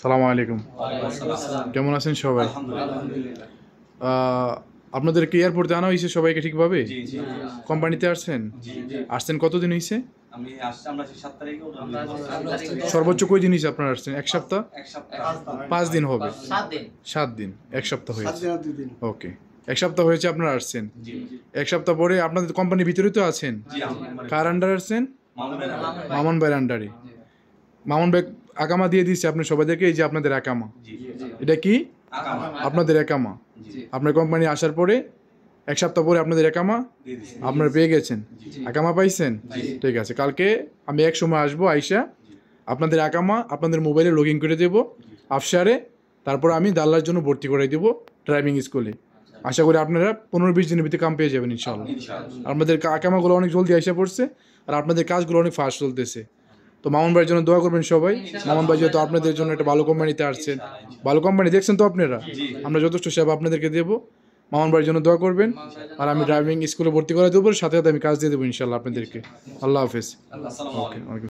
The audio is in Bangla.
সালামু আলাইকুম। কেমন আছেন সবাই? আপনাদেরকে এয়ারপোর্টে আনা হয়েছে সবাইকে ঠিকভাবে? কোম্পানিতে আসছেন? আসছেন কতদিন হয়েছে? সর্বোচ্চ কই দিন হয়েছে আপনারা আসছেন? এক সপ্তাহ? 5 দিন হবে? 7 দিন, 1 সপ্তাহ হয়েছে। ওকে, 1 সপ্তাহ হয়েছে আপনারা আসছেন। 1 সপ্তাহ পরে আপনাদের কোম্পানির ভিতরে তো আছেন? কার আন্ডারে আসছেন? মামুন ভাইয়ের আন্ডারে। মামুন ভাই আকামা দিয়ে দিচ্ছে আপনি সবাইদেরকে, এই যে আপনাদের আকামা। এটা কি? আপনাদের একামা। আপনার কোম্পানি আসার পরে 1 সপ্তাহ পরে আপনাদের একামা আপনারা পেয়ে গেছেন? আকামা পাইছেন? ঠিক আছে, কালকে আমি এক সময় আসবো, আইসা আপনাদের আকামা আপনাদের মোবাইলে লগ ইন করে দেবো আফসারে। তারপর আমি দাল্লার জন্য ভর্তি করে দেবো ড্রাইভিং স্কুলে। আশা করি আপনারা 15-20 দিনের ভিতরে কাম পেয়ে যাবেন ইনশাআল্লাহ। আপনাদের আকামাগুলো অনেক জলদি আইসা পড়ছে, আর আপনাদের কাজগুলো অনেক ফাস্ট চলতেছে। তো মামুন ভাইয়ের জন্য দোয়া করবেন সবাই। মামুন ভাই যেহেতু আপনাদের জন্য একটা ভালো কোম্পানিতে আসছেন, ভালো কোম্পানি দেখছেন তো আপনারা, আমরা যথেষ্ট সেবা আপনাদেরকে দেবো। মামুন ভাইয়ের জন্য দোয়া করবেন, আর আমি ড্রাইভিং স্কুলে ভর্তি করে দেবো, সাথে সাথে আমি কাজ দিয়ে দেবো ইনশাল্লাহ আপনাদেরকে। আল্লাহ হাফেজ। ওকে।